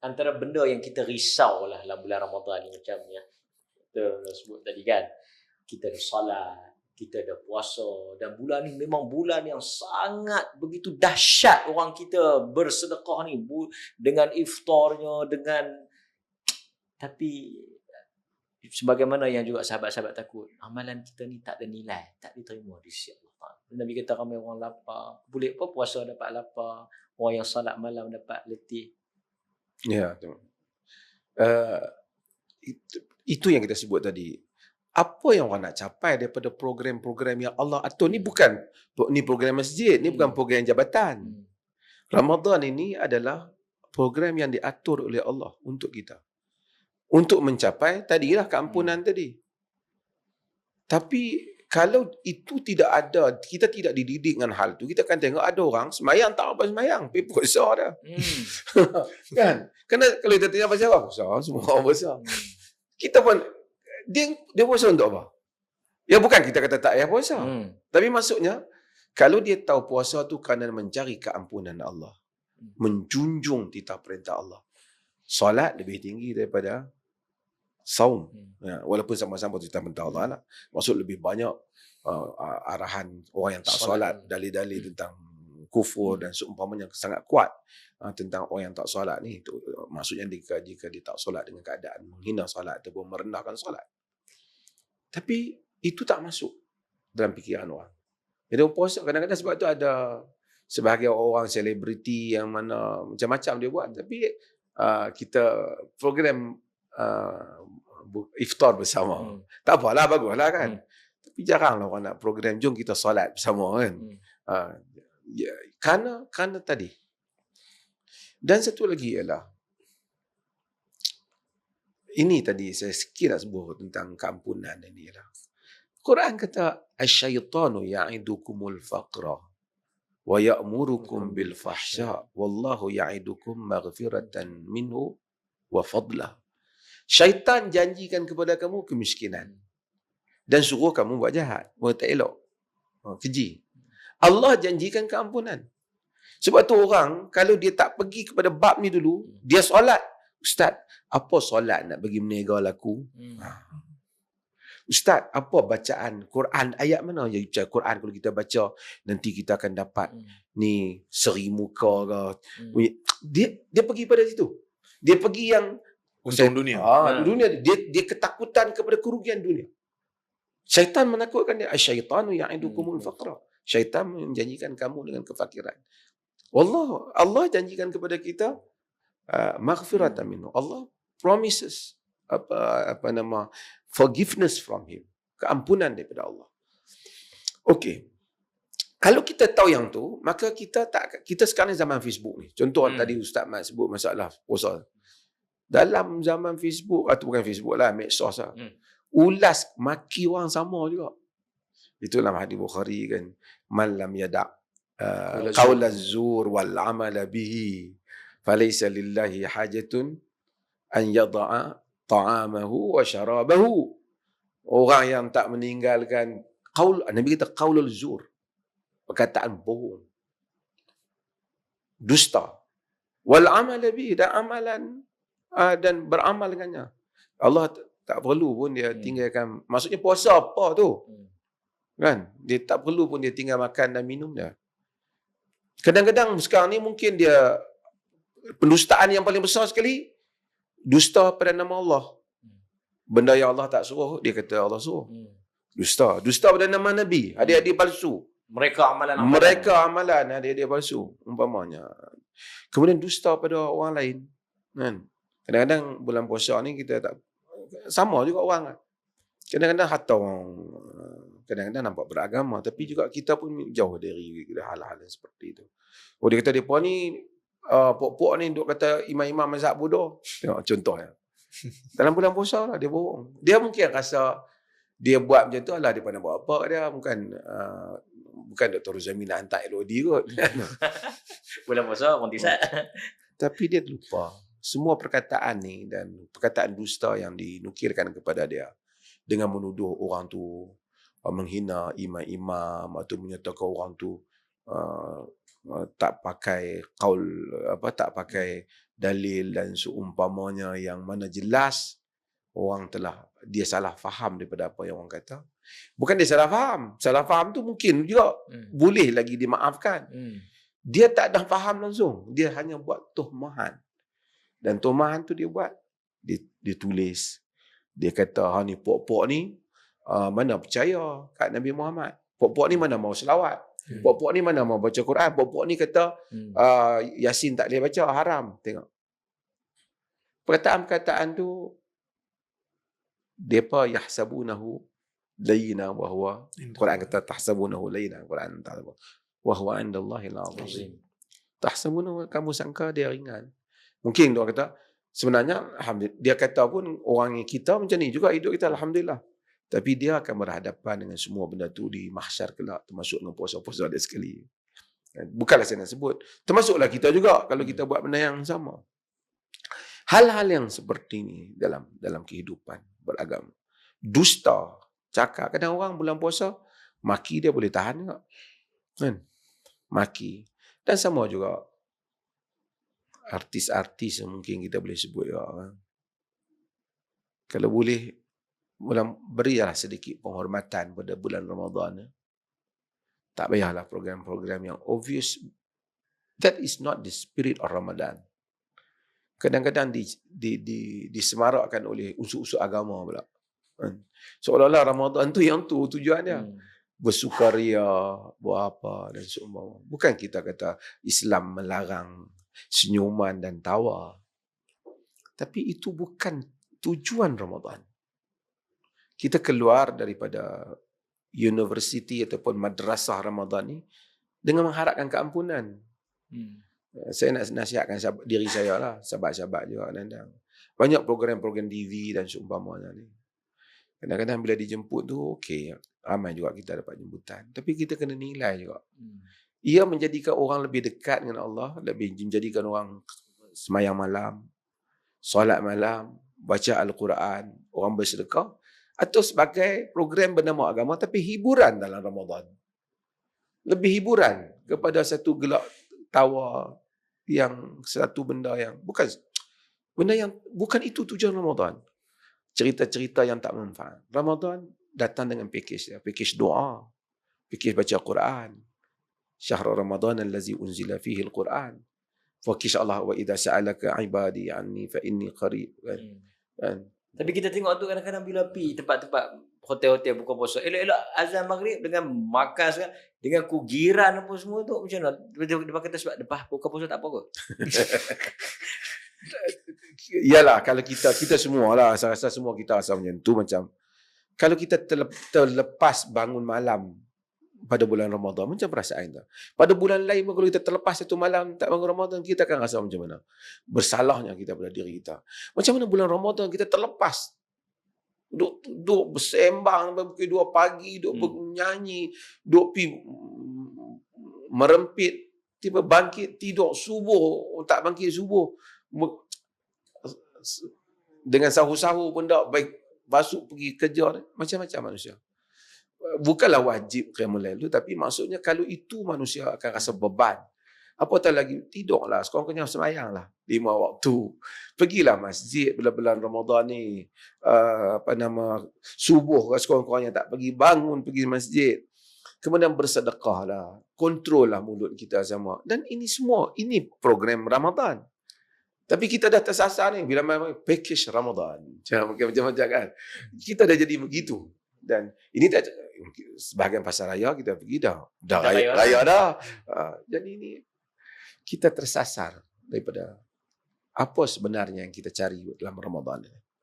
antara benda yang kita risau lah dalam bulan Ramadan ni, macam yang kita sebut tadi kan, kita ada salat, kita ada puasa, dan bulan ni memang bulan yang sangat begitu dahsyat orang kita bersedekah ni, dengan iftarnya, tapi sebagaimana yang juga sahabat-sahabat takut, amalan kita ni tak ada nilai, tak diterima di sisi Allah. Nabi kata ramai orang lapar, boleh apa puasa dapat lapar, orang yang salat malam dapat letih. Ya, itu yang kita sebut tadi. Apa yang orang nak capai daripada program-program yang Allah atur ni, bukan ni program masjid, ni bukan program jabatan. Ramadan ini adalah program yang diatur oleh Allah untuk kita, untuk mencapai tadilah keampunan tadi. Tapi kalau itu tidak ada, kita tidak dididik dengan hal tu, kita akan tengok ada orang semayang tak apa semayang, pergi puasa dah. Kan? Kerana kalau kita tanya pasal apa? Puasa, semua orang puasa. Kita pun, dia puasa untuk apa? Ya bukan kita kata tak payah puasa. Tapi maksudnya, kalau dia tahu puasa tu kerana mencari keampunan Allah, menjunjung titah perintah Allah, solat lebih tinggi daripada saum. Ya, walaupun sama-sama titah perintah Allah lah. Maksud lebih banyak arahan orang yang tak solat, dalil-dalil tentang kufur dan seumpamanya sangat kuat tentang orang yang tak solat ni. Itu maksudnya jika dia tak solat dengan keadaan menghina solat ataupun merendahkan solat. Tapi itu tak masuk dalam fikiran orang. Jadi puasa kadang-kadang sebab tu ada sebahagian orang selebriti yang mana macam-macam dia buat, tapi kita program iftar bersama. Tak apalah, baguslah kan. Tapi jaranglah orang nak program jom kita solat bersama kan. Kerana tadi. Dan satu lagi ialah, ini tadi saya sikit nak sebut tentang keampunan ini ialah, Quran kata asyaitanu ya'idukumul faqra wa ya'murukum bil fahsya wallahu ya'idukum maghfiratan minhu wa fadlah. Syaitan janjikan kepada kamu kemiskinan dan suruh kamu buat jahat, buat tak elok, keji. Allah janjikan keampunan. Sebab tu orang kalau dia tak pergi kepada bab ni dulu, dia solat, ustaz, apa solat nak bagi menega laku? Ustaz, apa bacaan Quran, ayat mana yang Quran kalau kita baca nanti kita akan dapat ni 1000 muka ke? Dia pergi pada situ. Dia pergi yang untung dunia. Dunia dia ketakutan kepada kerugian dunia. Syaitan menakutkan dia. Asyaitanu ya'idukumul faqra. Syaitan menjanjikan kamu dengan kefakiran. Allah janjikan kepada kita maghfiratan minhu. Allah promises forgiveness from him. Keampunan daripada Allah. Okey. Kalau kita tahu yang tu, maka kita sekarang zaman Facebook ni. Contoh tadi Ustaz Mat sebut masalah puasa. Dalam zaman Facebook, atau bukan Facebook lah, medsos lah. Ulas maki orang sama juga. Itu dalam hadis Bukhari kan. Man lam yada' qaul az-zur wal amal bihi falaysa lillahi hajatun an yada'a ta'amahu wa syarabahu. Orang yang tak meninggalkan qaul, Nabi kata qaulul zur, perkataan bohong, dusta, wal amal bihi, dan amalan dan beramal dengannya. Allah tak perlu pun dia tinggalkan, maksudnya puasa apa tu? Kan? Dia tak perlu pun dia tinggal makan dan minum dah. Kadang-kadang sekarang ni mungkin dia pendustaan yang paling besar sekali, dusta pada nama Allah. Benda yang Allah tak suruh, dia kata Allah suruh. Dusta pada nama Nabi, adik-adik palsu. Mereka amalan adik-adik palsu umpamanya. Kemudian dusta pada orang lain, kan? Kadang-kadang bulan puasa ni kita tak sama juga orang. Kadang-kadang hatta orang kadang-kadang nampak beragama, tapi juga kita pun jauh dari hal-hal yang seperti itu. Dia kata mereka ni pok-pok ni duk kata imam-imam mazhab bodoh. Tengok contohnya. Dalam bulan puasa lah dia bohong. Dia mungkin rasa dia buat macam tu lah, dia pandang buat apa dia, bukan Dr. Ruzami nak hantar LOD kot. Bulan puasa kontisat. Tapi dia lupa semua perkataan ni dan perkataan dusta yang dinukirkan kepada dia dengan menuduh orang tu menghina imam-imam atau menyatakan orang tu tak pakai qaul, tak pakai dalil dan seumpamanya yang mana jelas orang dia salah faham daripada apa yang orang kata. Bukan dia salah faham. Salah faham tu mungkin juga boleh lagi dimaafkan. Dia tak ada faham langsung. Dia hanya buat tuhmahan. Dan tuhmahan tu dia buat. Dia tulis. Dia kata, ni pok-pok ni mana percaya kat Nabi Muhammad. Pok-pok ni mana mau selawat. Pok-pok ni mana mau baca Quran. Pok-pok ni kata Yasin tak boleh baca, haram. Tengok. Perkataan-perkataan tu depa yahsabunahu layyina wa huwa, Quran kata tahsabunahu layyina, Quran tak apa, wa huwa indallahil azim. Tahsabunahu, kamu sangka dia ringan. Mungkin dia kata sebenarnya alhamdulillah, dia kata pun orang kita macam ni juga hidup kita, alhamdulillah. Tapi dia akan berhadapan dengan semua benda tu di mahsyar kelak, termasuk dengan puasa-puasa dia sekali. Bukanlah saya nak sebut, termasuklah kita juga kalau kita buat benda yang sama. Hal-hal yang seperti ini dalam kehidupan beragama. Dusta, cakap. Kadang orang bulan puasa, maki dia boleh tahan juga. Kan? Maki. Dan sama juga artis-artis yang mungkin kita boleh sebut juga. Kan? Kalau boleh, berilah sedikit penghormatan pada bulan Ramadan. Tak payahlah program-program yang obvious. That is not the spirit of Ramadan. Kadang-kadang disemarakkan oleh unsur-unsur agama pula. Seolah-olah Ramadan tu yang tu tujuannya. Bersukaria, buat apa dan seumpama. Bukan kita kata Islam melarang senyuman dan tawa. Tapi itu bukan tujuan Ramadan. Kita keluar daripada universiti ataupun madrasah Ramadan ni dengan mengharapkan keampunan. Saya nak nasihatkan diri saya lah, sahabat-sahabat juga kadang-kadang. Banyak program-program TV dan seumpamanya ni. Kadang-kadang bila dijemput tu, okey, ramai juga kita dapat jemputan. Tapi kita kena nilai juga. Ia menjadikan orang lebih dekat dengan Allah, lebih menjadikan orang semayang malam, solat malam, baca Al-Quran, orang bersedekah, atau sebagai program bernama agama tapi hiburan dalam Ramadan. Lebih hiburan kepada satu gelak tawa yang satu benda yang bukan itu tujuan Ramadan. Cerita-cerita yang tak manfaat. Ramadan datang dengan package dia, package doa, package baca Quran. Syahrul Ramadan allazi unzila fihi al-Quran. Fakih Allah wa idza sa'alaka ibadi anni fa inni qarib. Kan? Tapi kita tengok tu kadang-kadang bila pergi tempat-tempat hotel-hotel buka puasa, elok-elok azan maghrib dengan makan sekarang, dengan kugiran apa semua tu macam mana? Dia kata sebab lepas buka puasa tak apa ke? Yalah, kalau kita semua lah, saya rasa semua kita rasa macam tu. Macam kalau kita terlepas bangun malam pada bulan Ramadan, macam perasaan kita. Pada bulan lain kalau kita terlepas satu malam tak bangun Ramadan, kita akan rasa macam mana? Bersalahnya kita pada diri kita. Macam mana bulan Ramadan kita terlepas, duduk bersembang sampai pukul 2 pagi, duduk bernyanyi, duduk pergi merempit, tiba bangkit tidur subuh, tak bangkit subuh, dengan sahur-sahur pun tak baik, basuh pergi kerja, macam-macam manusia. Bukanlah wajib qiyamul lail tu, tapi maksudnya kalau itu manusia akan rasa beban. Apatah lagi tidurlah, sekurang-kurangnya semayanglah 5 waktu. Pergilah masjid bulan-bulan Ramadan ni, subuh sekurang-kurangnya tak pergi, bangun pergi masjid. Kemudian bersedekahlah, kontrollah mulut kita sama. Dan ini semua, ini program Ramadan. Tapi kita dah tersasar ni bila package Ramadan. Macam-macam kan. Kita dah jadi begitu. Dan ini tak, sebahagian pasar raya kita pergi dah raya dah. Jadi ini kita tersasar daripada apa sebenarnya yang kita cari dalam Ramadan ini.